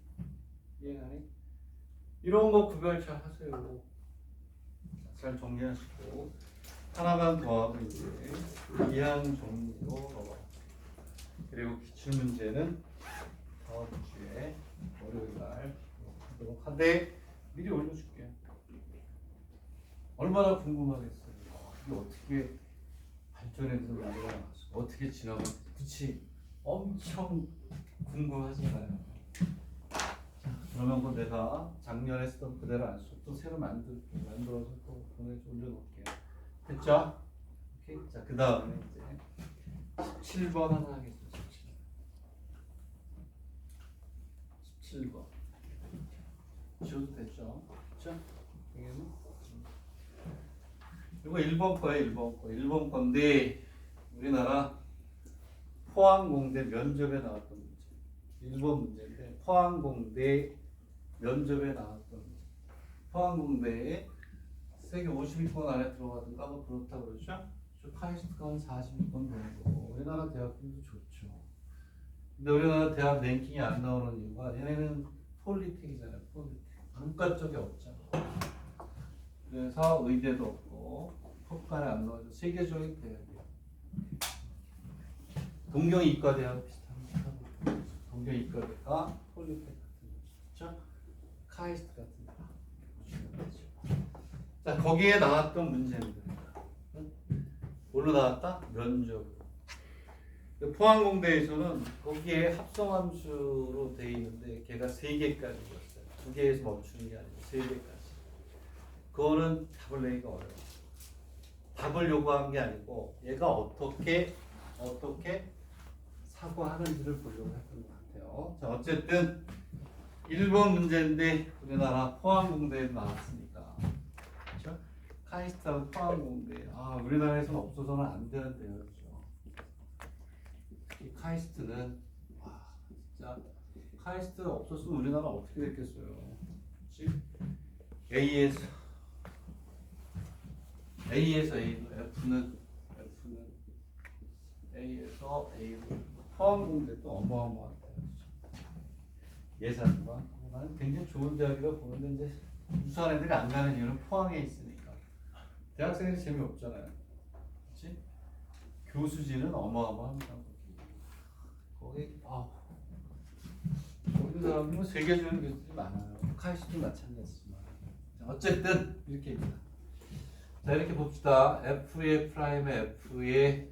이해가니? 이런 거 구별 잘 하세요. 잘 정리하시고 하나만 더 하고 이제 이항 정리로 넘어가. 그리고 기출문제는 다음 주에 월요일 날 하도록 한데 미리 올려줄게. 얼마나 궁금하겠어요. 이게 어떻게 발전해서 나라가 나왔어? 어떻게 지나갔어? 그치? 엄청 궁금하잖아요. 자, 그러면 뭐 내가 작년에 쓰던 그대로 안 쓰고 또 새로 만들어서 또 올려놓을게요. 됐죠? 오케이. 자, 그 다음에 이제 17번 하나 하겠습니다. 17번. 지워도 됐죠? 그렇죠? 이거 1번 거예요. 1번 건데 우리나라 포항공대 면접에 나왔던 문제. 1번 문제인데 포항공대 면접에 나왔던 문제. 포항공대에 세계 50위권 안에 들어가든가 뭐 그렇다고 그러죠? 카이스트가 한 40위권 되는 거고 우리나라 대학들도 좋죠. 근데 우리나라 대학 랭킹이 안 나오는 이유가 얘네는 폴리텍이잖아요. 폴리텍. 문과 쪽이 없잖아. 그래서 의대도 없고 법관에 안 나와서 세계적인 대학이에요. 동경이과대학 비슷합니다. 동경이과대가 폴리텍 같은 거죠. 카이스트 같은 거. 자, 거기에 나왔던 문제입니다. 뭘로 나왔다? 면접으로. 포항공대에서는 거기에 합성함수로 되어 있는데 걔가 3개까지 줬어요. 2개에서 멈추는 게 아니고 3개까지. 그거는 답을 내기가 어려워. 답을 요구한 게 아니고 얘가 어떻게 사고하는지를 보려고 했던 것 같아요. 자, 어쨌든 1번 문제인데 우리나라 포항공대에 나왔으니까 그렇죠? 카이스트하고 포항공대 우리나라에서는 없어서는 안 되는 대학이죠. 이 카이스트는 진짜 카이스트 없었으면 우리나라 어떻게 됐겠어요? 그렇지? A에서 A로 F는 A에서 A로 포항공대도 어마어마한 대학이죠. 예산과 나는 굉장히 좋은 대학이라고 보는데 이제 우수한 애들이 안 가는 이유는 포항에 있으니까 대학생들이 재미없잖아요. 그렇지? 교수진은 어마어마합니다. 거기 모든 사람은 세계 주는 교수들이 많아요. 카이스트도 마찬가지지만 어쨌든 이렇게입니다. 자, 이렇게 봅시다. F의 프라임의 F의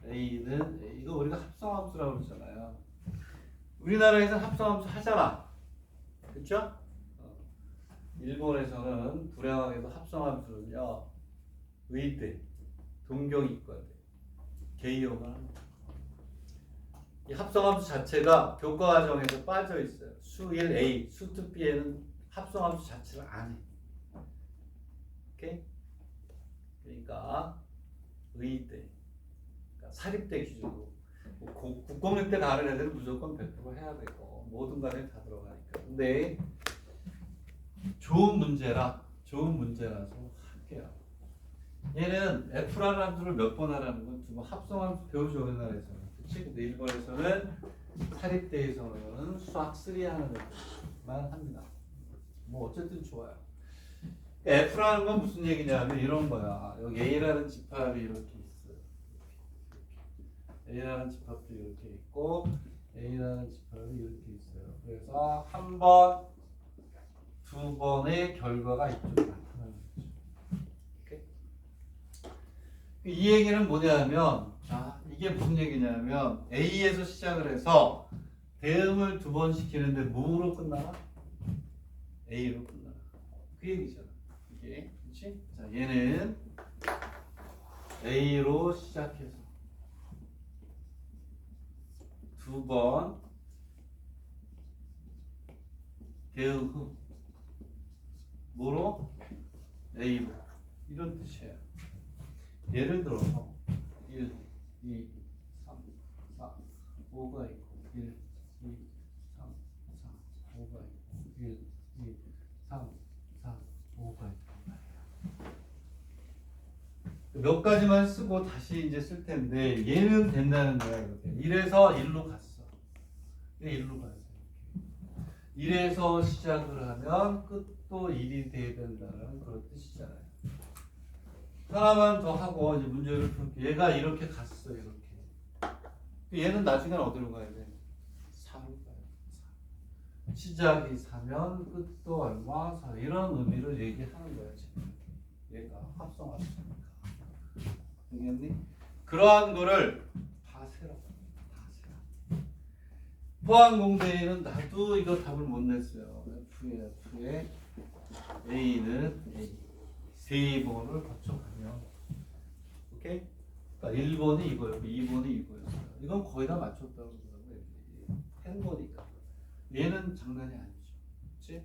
A는 이거 우리가 합성함수라고 그러잖아요. 우리나라에서 합성함수 하잖아. 그렇죠? 일본에서는 불행하게도 합성함수는요 의대, 동경이과대, 개이어만 합니다. 이 합성함수 자체가 교과과정에서 빠져 있어요. 수 1A, 수 2B에는 합성함수 자체를 안 해. 오케이? 그러니까 의대, 그러니까 사립대 기준으로 국공립대 가는 애들은 무조건 100% 해야 되고 모든 과정에 다 들어가니까. 근데 좋은 문제라서 할게요. 얘는 F라는 함수를 몇 번 하라는 건 두 번 합성함수 배우죠 우리나라에서는. 그치? 근데 일본에서는 사립대에서는 수학 3 하는 애들만 합니다. 뭐 어쨌든 좋아요. F라는 건 무슨 얘기냐면 이런 거야. 여기 A라는 집합이 이렇게 있어요. A라는 집합도 이렇게 있고 A라는 집합이 이렇게 있어요. 그래서 한 번, 두 번의 결과가 이쪽에 나타나는 거죠. 오케이? 이 얘기는 뭐냐면 이게 무슨 얘기냐면 A에서 시작을 해서 대응을 두 번 시키는데 뭐로 끝나나? A로 끝나나. 그 얘기잖아. 이게 그렇지? 자, 얘는 A로 시작해서 두 번 대응 후 뭐로? A로 이런 뜻이에요. 예를 들어서 1, 2, 3, 4, 5가 있고 1, 2, 3, 4, 5가 있고 1, 2, 3, 4, 5가 있고 몇 가지만 쓰고 다시 이제 쓸 텐데 얘는 된다는 거야. 이렇게 1에서 1로 갔어. 1로 가요. 1에서 시작을 하면 끝도 1이 돼야 된다는 그런 뜻이잖아요. 하나만 더 하고 이제 문제를 풀게. 얘가 이렇게 갔어. 이렇게. 얘는 나중에 어디로 가야 돼? 4로 가요. 4. 시작이 4면 끝도 얼마? 4. 이런 의미를 얘기하는 거야 지금. 얘가 합성합수니까. 되겠니? 그러한 거를 다 세라. 다 세라. 포항공대에는 나도 이거 답을 못 냈어요. F에 A는 A. 세 번을 거쳐가면 오케이? 그러니까 1번이 이거였고 2번이 이거였어요. 이건 거의 다 맞췄다고 그러더라고요. 한 거니까. 얘는 장난이 아니죠. 그렇지?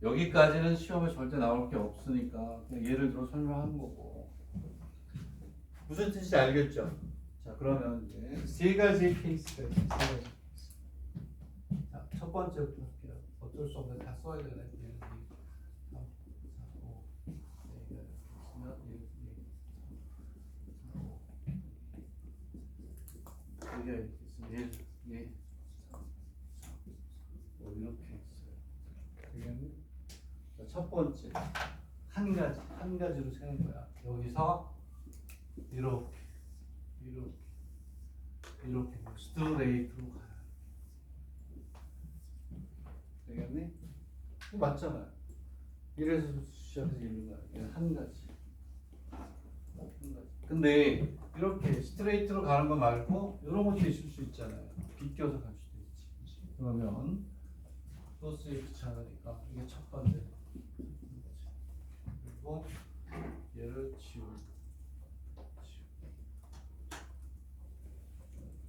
여기까지는 시험에 절대 나올 게 없으니까 그냥 예를 들어 설명하는 거고. 무슨 뜻인지 알겠죠? 자, 그러면 이제 세 가지 케이스가 있어요. 세 가지. 자, 첫 번째부터 할게요. 어쩔 수 없는데 다 써야 되네. 1, 2, 3, 4, 5. A가 이렇게 있으면 1, 2, 3, 4, 5. 여기가 이렇게 있으면 1, 2, 3, 4, 5 이렇게 있어요. 되겠니? 자, 첫 번째 한 가지로 세는 거야. 여기서 이렇게 스트레이트로 가요. 되겠니? 이거 맞잖아요. 이래서 시작해서 읽는 거야. 이게 한 가지. 근데 이렇게 스트레이트로 가는 거 말고 이런 것도 있을 수 있잖아요. 비껴서 갈 수도 있지. 그러면 소스에 귀찮으니까 이게 첫 번째. 그리고 얘를 지우고.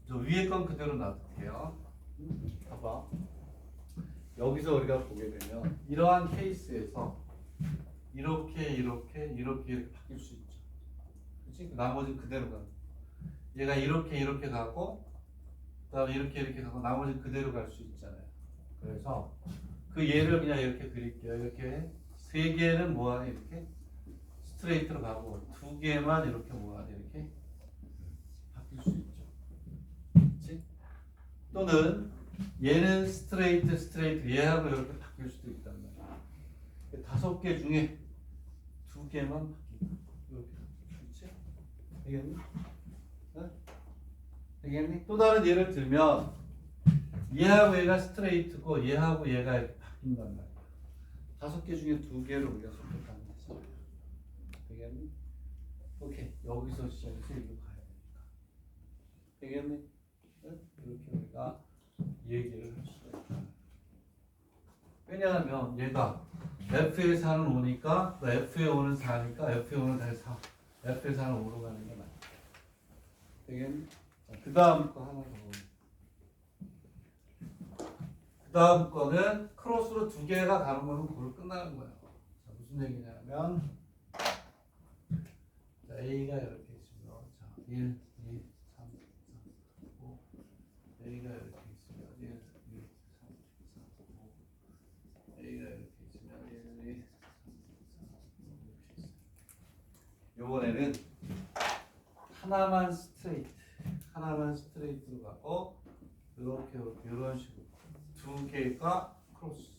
저 위에 건 그대로 놔둘게요. 봐봐. 여기서 우리가 보게 되면 이러한 케이스에서 이렇게 바뀔 수 있죠. 그렇지? 나머지는 그대로 가고 얘가 이렇게 가고 그다음에 이렇게 가고 나머지는 그대로 갈 수 있잖아요. 그래서 그 예를 그냥 이렇게 드릴게요. 이렇게 세 개는 뭐하니 이렇게 스트레이트로 가고 두 개만 이렇게 뭐하니 이렇게 바뀔 수 있죠. 그렇지? 또는 얘는 스트레이트 얘하고 이렇게 바뀔 수도 있단 말이야. 5개 중에 2개만 바뀐다. 이렇게. 그렇지? 되겠니? 네? 되겠니? 또 다른 예를 들면 얘하고 얘가 스트레이트고 얘하고 얘가 이렇게 바뀐단 말이야. 5개 중에 2개를 우리가 선택하는 거지. 되겠니? 오케이. 여기서 시작해서 이리로 가야 되니까. 되겠니? 네? 이렇게 우리가 얘기를 할 수가 있다. 왜냐하면 얘가 F에 4는 5니까 F에 5는 4니까 F에 5는 다시 4. F에 4는 5로 가는 게 맞다. 되겠니? 그 다음 거 하나 더. 그 다음 거는 크로스로 2개가 가는 거는 그걸로 끝나는 거예요. 자, 무슨 얘기냐면 자, A가 이렇게 있으면 자, 1, 2, 3, 4, 5 A가 이렇게 있으면 1, 2, 3, 4, 5 A가 이렇게 있으면 1, 2, 3, 4, 5 이렇게 있어요. 요번에는 하나만 스트레이트로 가고 이렇게 이런 식으로 2개가 크로스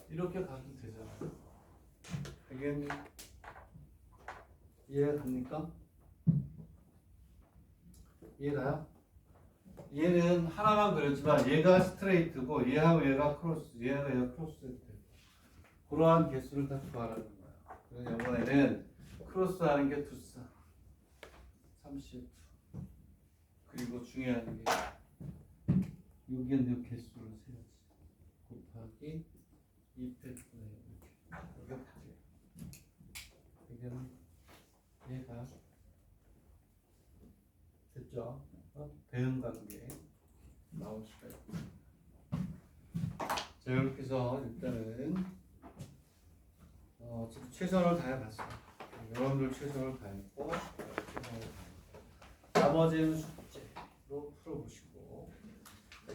이렇게 가도 되잖아요. 되겠니? 이해가 됩니까? 이해가요? 얘는 하나만 그렸지만 얘가 스트레이트고 얘하고 얘가 크로스, 얘하고 얘가 크로스. 그러한 개수를 다 구하라는 거야. 그래서 이번에는 크로스하는 게 두싸 32. 그리고 중요한 게 여기는 개수를 세야지. 곱하기 2패분의 이렇게. 이게 8이에요. 얘가 됐죠? 대응 관계 나올 수가 있고. 자, 이렇게 해서 일단은 지금 최선을 다해봤어요. 여러분들 최선을 다했고, 나머지는 숙제로 풀어보시고,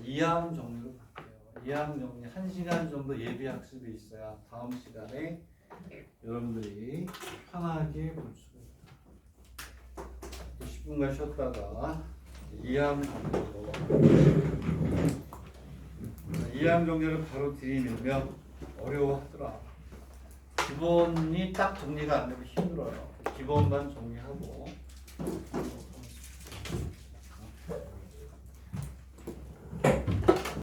이항 정리로 갈게요. 이항 정리 1시간 정도 예비 학습이 있어야 다음 시간에 여러분들이 편하게 볼 수가 있다. 10분간 쉬었다가 이항 정리로 이항 정리를 바로 들이밀면 어려워하더라. 기본이 딱 정리가 안 되면 힘들어요. 기본만 정리하고